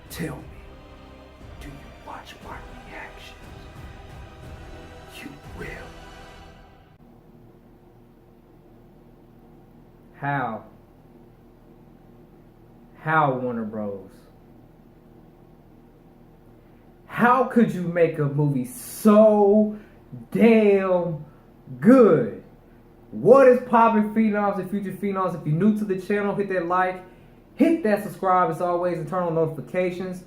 Tell me, do you watch my reactions? You will. How? How, Warner Bros? How could you make a movie so damn good? What is poppin', phenoms and future phenoms? If you're new to the channel, hit that like, hit that subscribe as always, and turn on notifications.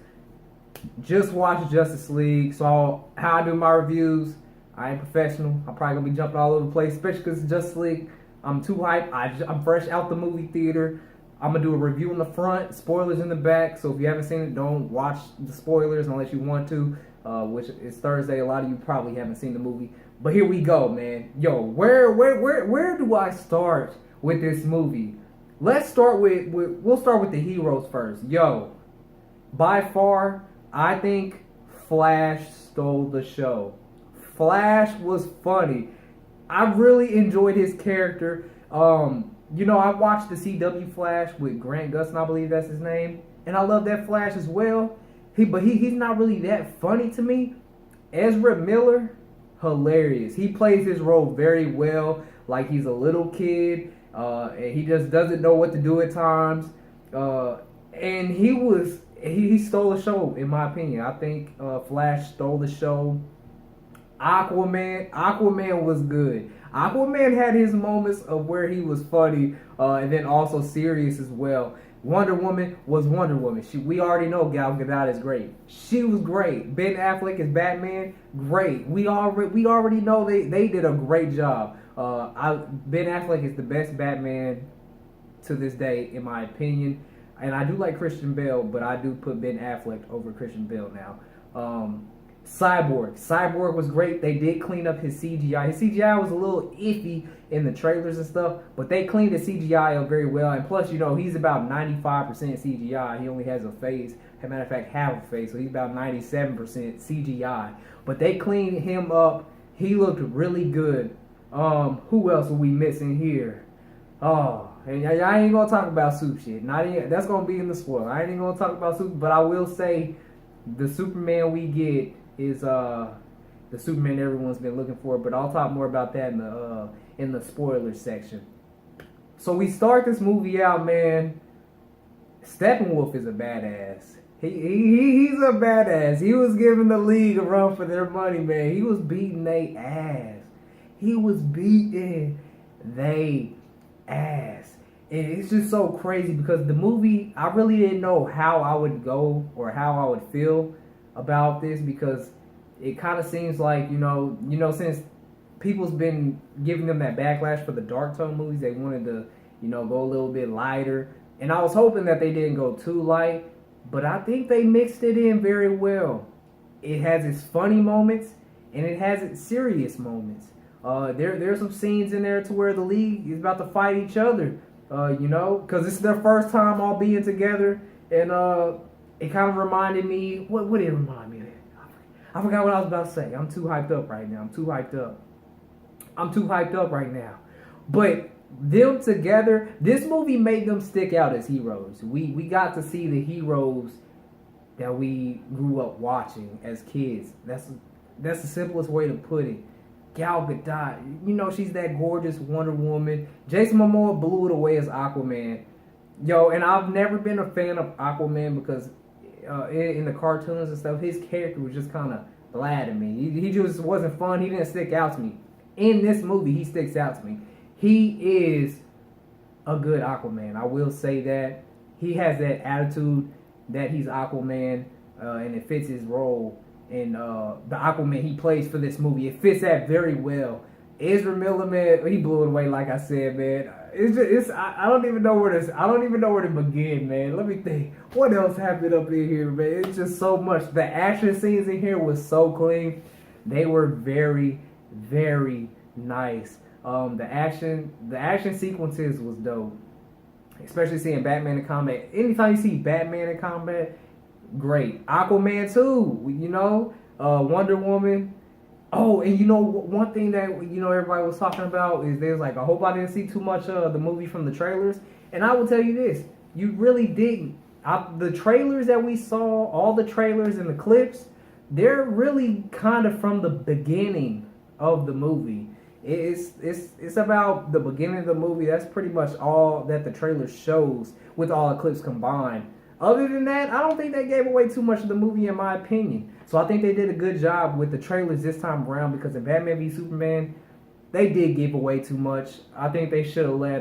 Just watched Justice League, so how I do my reviews, I ain't professional. I'm probably gonna be jumping all over the place, especially because Justice League. I'm too hyped. I'm fresh out the movie theater. I'm gonna do a review in the front, spoilers in the back. So if you haven't seen it, don't watch the spoilers unless you want to. Which is Thursday. A lot of you probably haven't seen the movie, but here we go, man. Yo, where do I start with this movie? Let's start we'll start with the heroes first. Yo, by far, I think Flash stole the show. Flash was funny. I really enjoyed his character. You know, I watched the CW Flash with Grant Gustin, I believe that's his name, and I love that Flash as well. He's not really that funny to me. Ezra Miller, hilarious. He plays his role very well, like he's a little kid, and he just doesn't know what to do at times. And he stole the show, in my opinion. I think Flash stole the show. Aquaman was good. Aquaman had his moments of where he was funny, and then also serious as well. Wonder Woman was Wonder Woman. We already know Gal Gadot is great. She was great. Ben Affleck as Batman, great. We already know they did a great job. Ben Affleck is the best Batman to this day, in my opinion. And I do like Christian Bale, but I do put Ben Affleck over Christian Bale now. Cyborg was great. They did clean up his CGI. His CGI was a little iffy in the trailers and stuff, but they cleaned the CGI up very well. And plus, you know, he's about 95% CGI. He only has a face. As a matter of fact, half a face, so he's about 97% CGI. But they cleaned him up. He looked really good. Who else are we missing here? Oh, and I ain't gonna talk about Soup shit. That's gonna be in the spoiler. I ain't even gonna talk about Soup, but I will say the Superman we get is the Superman everyone's been looking for, but I'll talk more about that in the spoilers section. So we start this movie out, man. Steppenwolf is a badass. He's a badass. He was giving the league a run for their money, man. He was beating they ass. He was beating they ass. And it's just so crazy because the movie, I really didn't know how I would go or how I would feel about this, because it kind of seems like, you know, since people's been giving them that backlash for the dark tone movies, they wanted to, you know, go a little bit lighter. And I was hoping that they didn't go too light, but I think they mixed it in very well. It has its funny moments and it has its serious moments. There's some scenes in there to where the league is about to fight each other, you know, because this is their first time all being together. And it kind of reminded me, what did it remind me of? I forgot what I was about to say. I'm too hyped up right now. I'm too hyped up right now. But them together, this movie made them stick out as heroes. We got to see the heroes that we grew up watching as kids. That's the simplest way to put it. Gal Gadot, you know, she's that gorgeous Wonder Woman. Jason Momoa blew it away as Aquaman. Yo, and I've never been a fan of Aquaman because in the cartoons and stuff, his character was just kind of blah to me. He just wasn't fun. He didn't stick out to me. In this movie, he sticks out to me. He is a good Aquaman. I will say that. He has that attitude that he's Aquaman, and it fits his role. And the Aquaman he plays for this movie, it fits that very well. Ezra Miller, man, he blew it away. Like I said, man, I don't even know where to begin, man. Let me think. What else happened up in here, man? It's just so much. The action scenes in here was so clean. They were very, very nice. The action sequences was dope. Especially seeing Batman in combat. Anytime you see Batman in combat, great. Aquaman too, you know. Wonder Woman. Oh, and you know, one thing that, you know, everybody was talking about is there's like, I hope I didn't see too much of the movie from the trailers. And I will tell you this, you really didn't. the trailers that we saw, all the trailers and the clips, they're really kind of from the beginning of the movie. It's about the beginning of the movie. That's pretty much all that the trailer shows with all the clips combined. Other than that, I don't think they gave away too much of the movie in my opinion. So I think they did a good job with the trailers this time around, because in Batman v Superman, they did give away too much. I think they should have let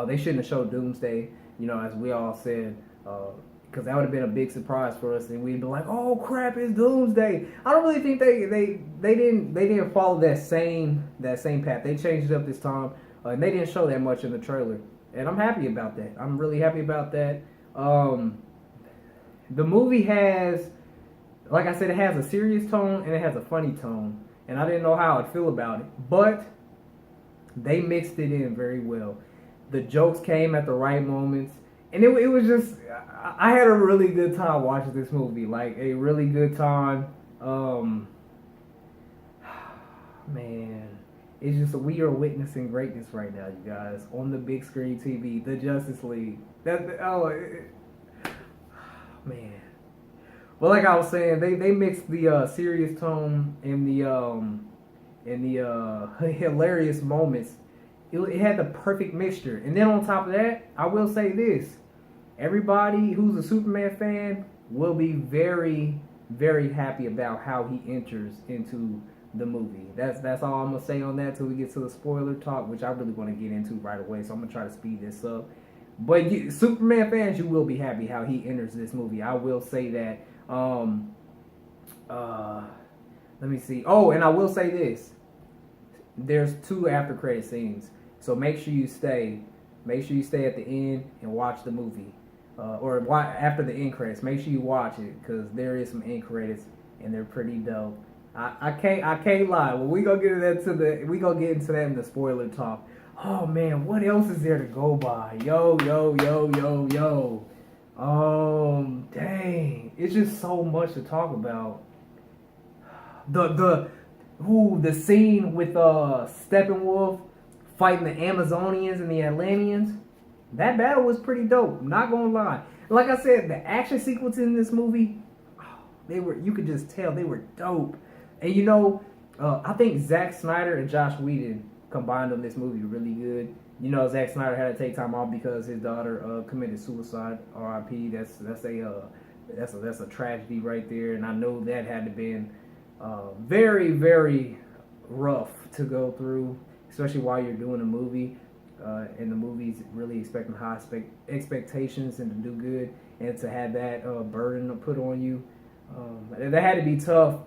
they shouldn't have showed Doomsday, as we all said, because that would have been a big surprise for us, and we'd be like, "Oh crap, it's Doomsday!" I don't really think they didn't follow that same path. They changed it up this time, and they didn't show that much in the trailer, and I'm happy about that. I'm really happy about that. The movie has, like I said, it has a serious tone and it has a funny tone, and I didn't know how I'd feel about it, but they mixed it in very well. The jokes came at the right moments, and it was just, I had a really good time watching this movie, like a really good time. Man, it's just, we are witnessing greatness right now, you guys, on the big screen TV, the Justice League. Man. Well, like I was saying, they mixed the serious tone and the hilarious moments. It had the perfect mixture. And then on top of that, I will say this. Everybody who's a Superman fan will be very, very happy about how he enters into the movie. That's all I'm going to say on that till we get to the spoiler talk, which I really want to get into right away. So I'm going to try to speed this up. But Superman fans, you will be happy how he enters this movie. I will say that. Let me see. Oh, and I will say this. There's 2 after credit scenes. So make sure you stay. Make sure you stay at the end and watch the movie. Or after the end credits. Make sure you watch it, because there is some end credits and they're pretty dope. I can't lie. Well, we gonna get into that in the spoiler talk. Oh man, what else is there to go by? Yo. Dang. It's just so much to talk about. The scene with Steppenwolf fighting the Amazonians and the Atlanteans. That battle was pretty dope. Not gonna lie. Like I said, the action sequences in this movie, you could just tell they were dope. And I think Zack Snyder and Joss Whedon combined on this movie really good. Zack Snyder had to take time off because his daughter committed suicide. R.I.P. That's a tragedy right there, and I know that had to been very, very rough to go through, especially while you're doing a movie. And the movie's really expecting high expectations and to do good, and to have that burden put on you, that had to be tough.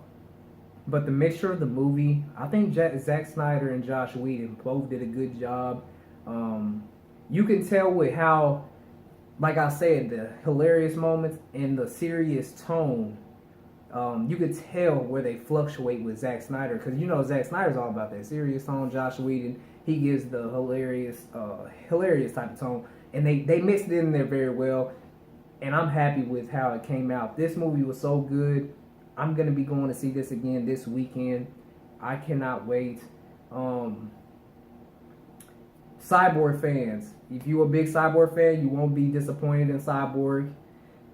But the mixture of the movie, I think Zack Snyder and Joss Whedon both did a good job. You can tell with how, like I said, the hilarious moments and the serious tone, you could tell where they fluctuate with Zack Snyder, because Zack Snyder's all about that serious tone. Joss Whedon, he gives the hilarious type of tone, and they mixed it in there very well. And I'm happy with how it came out. This movie was so good. I'm gonna be going to see this again this weekend. I cannot wait. Cyborg fans, if you're a big Cyborg fan, you won't be disappointed in Cyborg.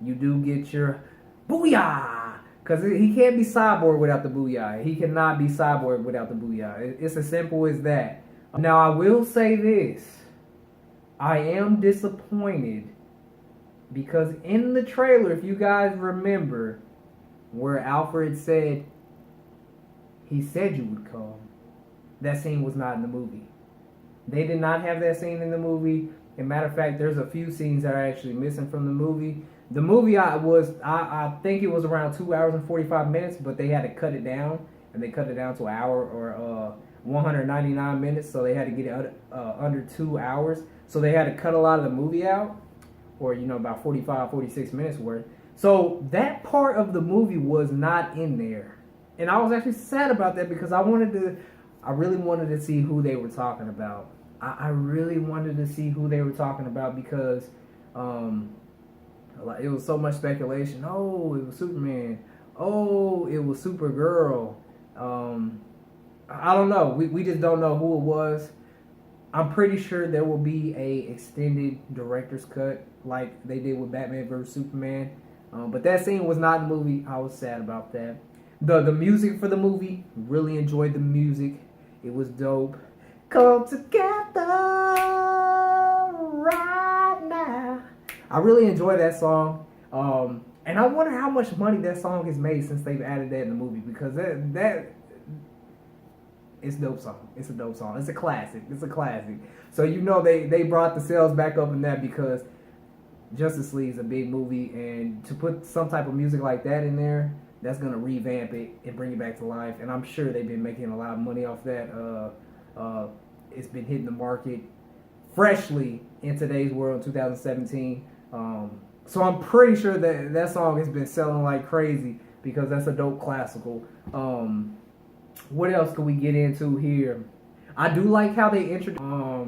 You do get your booyah, because he can't be Cyborg without the booyah. He cannot be Cyborg without the booyah. It's as simple as that. Now, I will say this. I am disappointed because in the trailer, if you guys remember, where Alfred said, he said you would come, that scene was not in the movie. They did not have that scene in the movie. As a matter of fact, there's a few scenes that are actually missing from the movie. The movie I think it was around 2 hours and 45 minutes, but they had to cut it down, and they cut it down to an hour or 199 minutes, so they had to get it under 2 hours. So they had to cut a lot of the movie out, or about 45, 46 minutes worth. So that part of the movie was not in there, and I was actually sad about that because I really wanted to see who they were talking about. I really wanted to see who they were talking about because it was so much speculation. Oh, it was Superman. Oh, it was Supergirl. I don't know. We just don't know who it was. I'm pretty sure there will be a extended director's cut like they did with Batman vs Superman. But that scene was not in the movie. I was sad about that. The music for the movie, really enjoyed the music. It was dope. Come together right now. I really enjoy that song. And I wonder how much money that song has made since they've added that in the movie, because that it's a dope song. It's a dope song. It's a classic. It's a classic. So you know they brought the sales back up in that because Justice League is a big movie, and to put some type of music like that in there, that's gonna revamp it and bring it back to life. And I'm sure they've been making a lot of money off that. It's been hitting the market freshly in today's world, 2017. So I'm pretty sure that song has been selling like crazy because that's a dope classical. What else can we get into here? I do like how they introduced. Let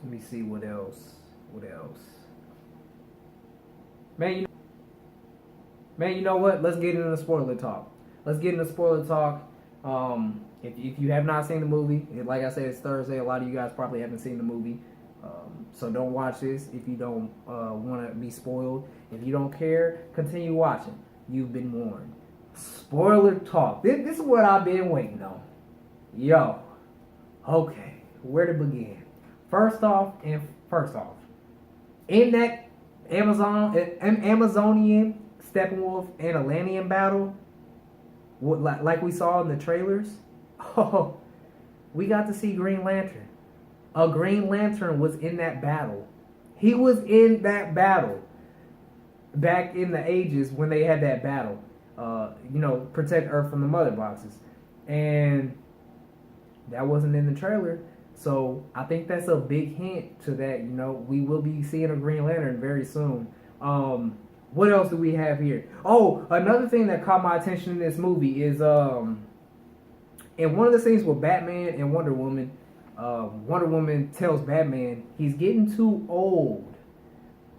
me see what else. What else? Man, you know what? Let's get into the spoiler talk. Let's get into spoiler talk. If you have not seen the movie, like I said, it's Thursday. A lot of you guys probably haven't seen the movie. So don't watch this if you don't want to be spoiled. If you don't care, continue watching. You've been warned. Spoiler talk. This is what I've been waiting on. Yo. Okay. Where to begin? First off, in that Amazonian Steppenwolf and Atlantean battle, like we saw in the trailers, we got to see Green Lantern. A Green Lantern was in that battle. He was in that battle back in the ages when they had that battle. Protect Earth from the mother boxes. And that wasn't in the trailer. So I think that's a big hint to that. We will be seeing a Green Lantern very soon. What else do we have here? Oh, another thing that caught my attention in this movie is in one of the scenes with Batman and Wonder Woman, Wonder Woman tells Batman he's getting too old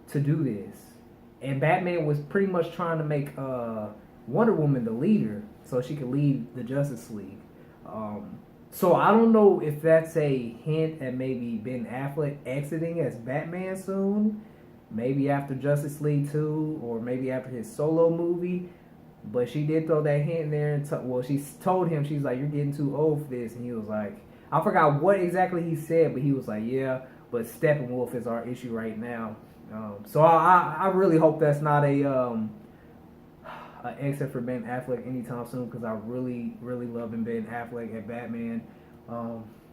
to do this. And Batman was pretty much trying to make Wonder Woman the leader so she could lead the Justice League. So I don't know if that's a hint at maybe Ben Affleck exiting as Batman soon. Maybe after Justice League 2 or maybe after his solo movie. But she did throw that hint in there. She told him, she's like, you're getting too old for this. And he was like, I forgot what exactly he said, but he was like, yeah, but Steppenwolf is our issue right now. So I really hope that's not an exit for Ben Affleck anytime soon, because I really, really love Ben Affleck at Batman.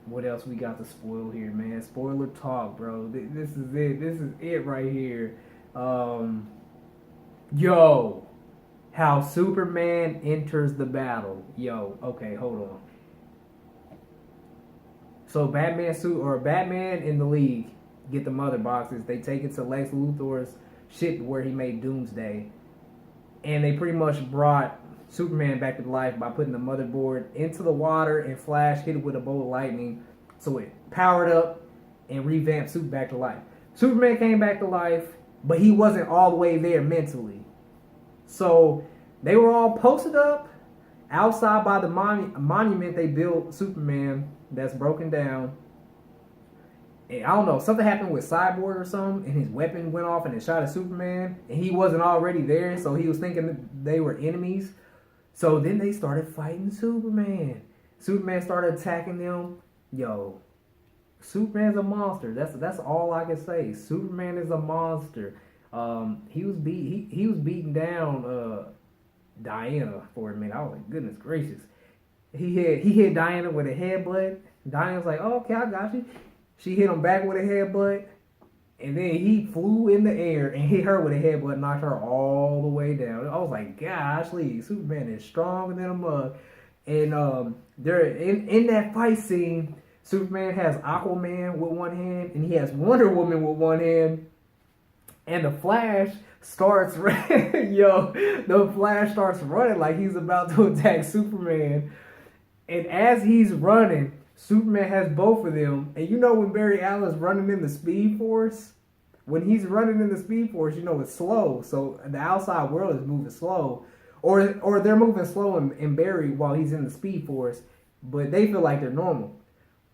What else we got to spoil here, man? Spoiler talk, bro. This is it. This is it right here. How Superman enters the battle. Okay, hold on. So Batman in the League get the mother boxes. They take it to Lex Luthor's ship where he made Doomsday. And they pretty much brought Superman back to life by putting the motherboard into the water, and Flash hit it with a bolt of lightning. So it powered up and revamped Super back to life. Superman came back to life, but he wasn't all the way there mentally. So they were all posted up outside by the monument they built Superman that's broken down. And I don't know, something happened with Cyborg or something, and his weapon went off and it shot at Superman, and he wasn't already there, so he was thinking that they were enemies. So then they started fighting Superman. Superman started attacking them. Superman's a monster. That's all I can say. Superman is a monster. He was beating down Diana for a minute. I was like, goodness gracious. He hit Diana with a headbutt. Diana was like, oh, okay, I got you. She hit him back with a headbutt, and then he flew in the air and hit her with a headbutt, knocked her all the way down. I was like, gosh, Superman is stronger than a mug. And they're in that fight scene, Superman has Aquaman with one hand, and he has Wonder Woman with one hand. And the Flash starts running like he's about to attack Superman. And as he's running, Superman has both of them. And when Barry Allen's running in the Speed Force, when he's running in the Speed Force, it's slow. So the outside world is moving slow. Or they're moving slow in Barry while he's in the Speed Force, but they feel like they're normal.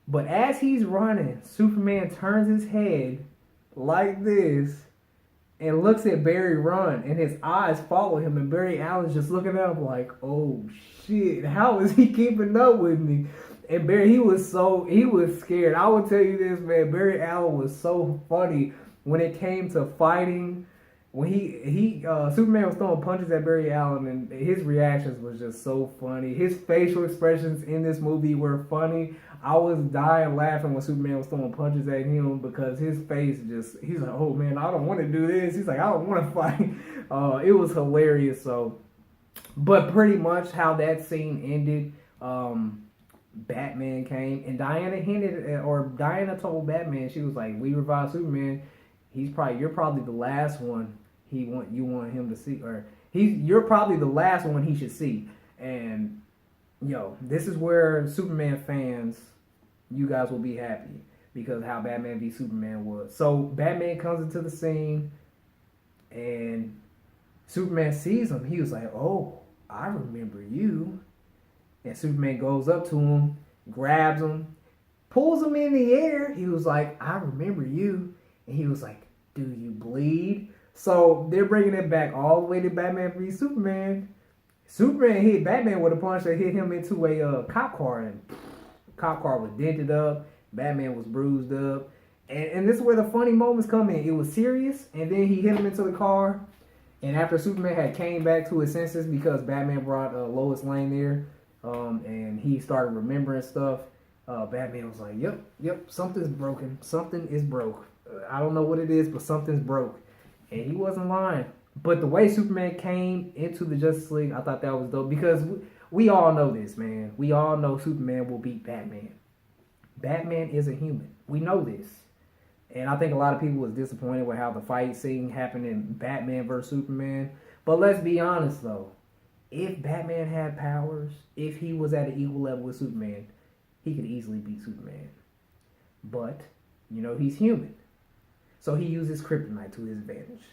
But as he's running, Superman turns his head like this and looks at Barry run, and his eyes follow him, and Barry Allen's just looking at him like, oh shit, how is he keeping up with me? And Barry, he was scared. I will tell you this, man, Barry Allen was so funny when it came to fighting. When Superman was throwing punches at Barry Allen, and his reactions was just so funny. His facial expressions in this movie were funny. I was dying laughing when Superman was throwing punches at him because his face he's like, oh man, I don't want to do this. He's like, I don't want to fight. It was hilarious. So, but pretty much how that scene ended, Batman came, and Diana told Batman, she was like, we revived Superman. You're probably the last one you want him to see, or you're probably the last one he should see. And this is where Superman fans, you guys will be happy because how Batman v Superman was. So Batman comes into the scene and Superman sees him. He was like, oh, I remember you. And Superman goes up to him, grabs him, pulls him in the air. He was like, I remember you. And he was like, do you bleed? So they're bringing it back all the way to Batman v Superman. Superman hit Batman with a punch that hit him into a cop car, and the cop car was dented up. Batman was bruised up. And this is where the funny moments come in. It was serious, and then he hit him into the car. And after Superman had came back to his senses because Batman brought Lois Lane there, and he started remembering stuff, Batman was like, yep, something's broken. Something is broke. I don't know what it is, but something's broke. And he wasn't lying. But the way Superman came into the Justice League, I thought that was dope. Because we all know this, man. We all know Superman will beat Batman. Batman is a human. We know this. And I think a lot of people was disappointed with how the fight scene happened in Batman vs. Superman. But let's be honest, though. If Batman had powers, if he was at an equal level with Superman, he could easily beat Superman. But, he's human. So he uses kryptonite to his advantage.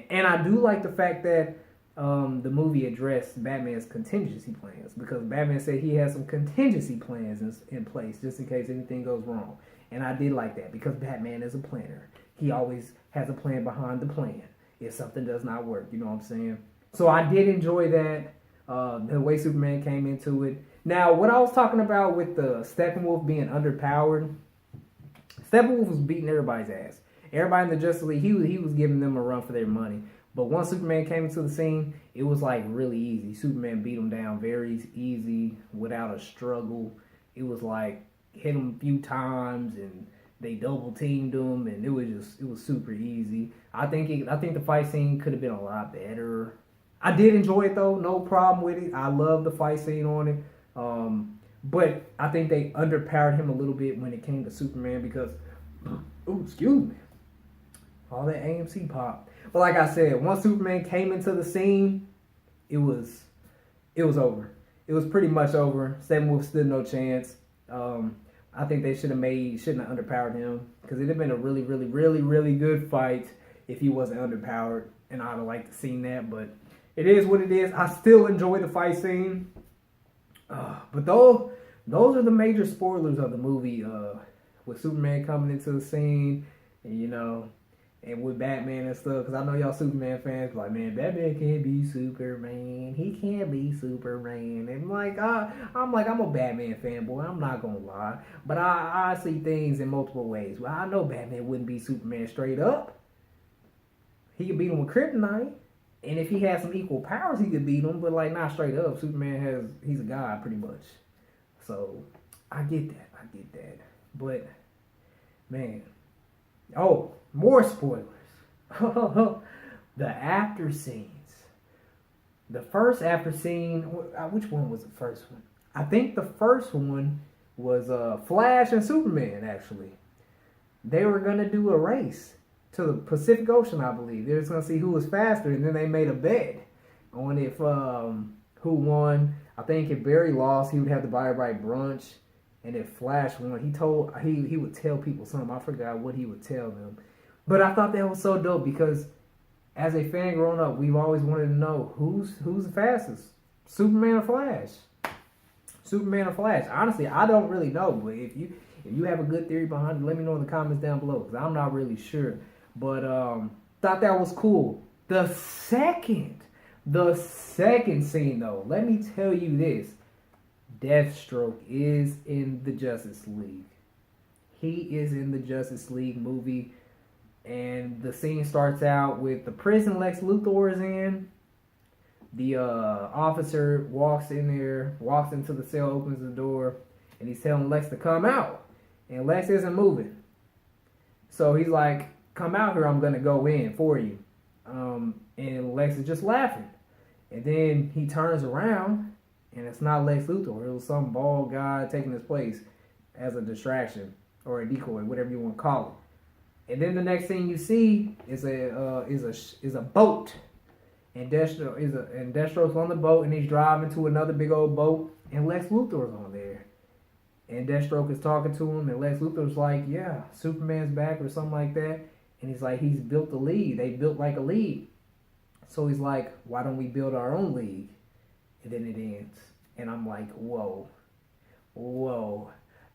And I do like the fact that the movie addressed Batman's contingency plans, because Batman said he has some contingency plans in place just in case anything goes wrong. And I did like that because Batman is a planner. He always has a plan behind the plan if something does not work. You know what I'm saying? So I did enjoy that, the way Superman came into it. Now, what I was talking about with the Steppenwolf being underpowered, Steppenwolf was beating everybody's ass. Everybody in the Justice League, he was giving them a run for their money. But once Superman came into the scene, it was like really easy. Superman beat him down very easy without a struggle. It was like hit him a few times and they double teamed him, and it was super easy. I think the fight scene could have been a lot better. I did enjoy it though, no problem with it. I love the fight scene on it. But I think they underpowered him a little bit when it came to Superman because, excuse me, all that AMC pop. But like I said, once Superman came into the scene, it was over. It was pretty much over. Steppenwolf stood no chance. I think they shouldn't have underpowered him, because it'd have been a really, really, really, really good fight if he wasn't underpowered, and I'd have liked to seen that. But it is what it is. I still enjoy the fight scene. But those are the major spoilers of the movie, with Superman coming into the scene, and and with Batman and stuff, because I know y'all Superman fans like, man, Batman can't be Superman. He can't be Superman. And I'm a Batman fanboy. I'm not gonna lie, but I see things in multiple ways. Well, I know Batman wouldn't be Superman straight up. He could beat him with kryptonite, and if he had some equal powers, he could beat him. But not straight up. Superman he's a god pretty much. So I get that. But man, more spoilers. The after scenes. The first after scene, which one was the first one? I think the first one was Flash and Superman, actually. They were going to do a race to the Pacific Ocean, I believe. They were going to see who was faster, and then they made a bet on if who won. I think if Barry lost, he would have to buy everybody brunch. And if Flash won, he would tell people something. I forgot what he would tell them. But I thought that was so dope because as a fan growing up, we've always wanted to know who's the fastest, Superman or Flash. Superman or Flash. Honestly, I don't really know. But If you have a good theory behind it, let me know in the comments down below, because I'm not really sure. But thought that was cool. The second scene though, let me tell you this. Deathstroke is in the Justice League. He is in the Justice League movie. And the scene starts out with the prison Lex Luthor is in. The officer walks in there, walks into the cell, opens the door, and he's telling Lex to come out. And Lex isn't moving. So he's like, come out here, I'm going to go in for you. And Lex is just laughing. And then he turns around, and it's not Lex Luthor. It was some bald guy taking his place as a distraction or a decoy, whatever you want to call it. And then the next thing you see is a boat. And Deathstroke's on the boat, and he's driving to another big old boat, and Lex Luthor's on there. And Deathstroke is talking to him, and Lex Luthor's like, yeah, Superman's back or something like that. And he's like, he's built a league. They built like a league. So he's like, why don't we build our own league? And then it ends. And I'm like, whoa.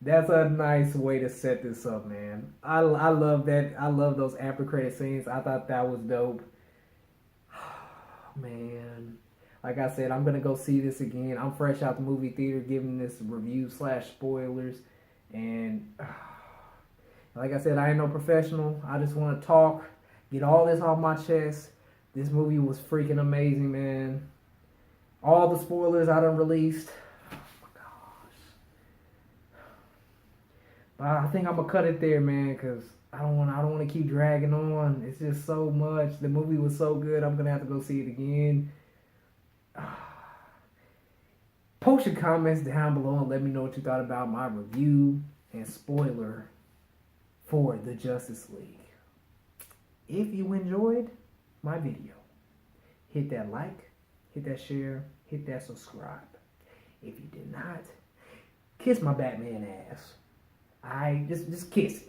That's a nice way to set this up, man. I love that. I love those after credit scenes. I thought that was dope. Man, like I said, I'm gonna go see this again. I'm fresh out the movie theater giving this review / spoilers, and like I said, I ain't no professional. I just want to talk, get all this off my chest. This movie was freaking amazing, man. All the spoilers I done released. Oh my gosh. But I think I'm gonna cut it there, man, because I don't want to keep dragging on. It's just so much. The movie was so good. I'm gonna have to go see it again. Post your comments down below and let me know what you thought about my review and spoiler for the Justice League. If you enjoyed my video, hit that like, hit that share, hit that subscribe. If you did not, kiss my Batman ass. Just kiss it.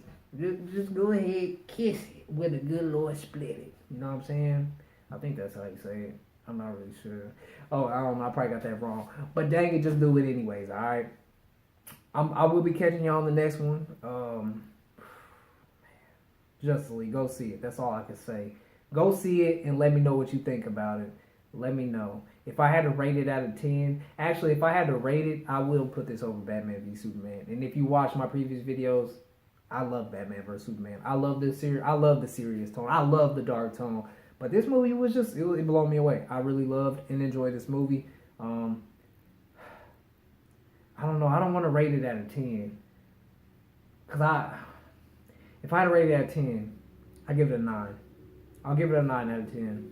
Just go ahead, kiss it with a good Lord split it. You know what I'm saying? I think that's how you say it. I'm not really sure. Oh, I don't know. I probably got that wrong. But dang it, just do it anyways, alright? I will be catching y'all on the next one. Justice League, go see it. That's all I can say. Go see it and let me know what you think about it. Let me know. If I had to rate it out of 10, actually, if I had to rate it, I will put this over Batman v Superman. And if you watch my previous videos, I love Batman vs Superman. I love this series. I love the serious tone. I love the dark tone. But this movie was just, it blew me away. I really loved and enjoyed this movie. I don't know. I don't want to rate it out of 10. Because if I had to rate it out of 10, I'd give it a 9. I'll give it a 9 out of 10.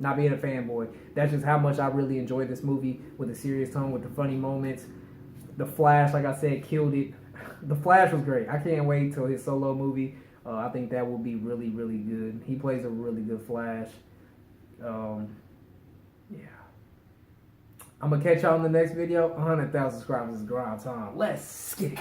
Not being a fanboy. That's just how much I really enjoyed this movie with the serious tone, with the funny moments. The Flash, like I said, killed it. The Flash was great. I can't wait till his solo movie. I think that will be really, really good. He plays a really good Flash. Yeah. I'm going to catch y'all in the next video. 100,000 subscribers is grind time. Let's get it.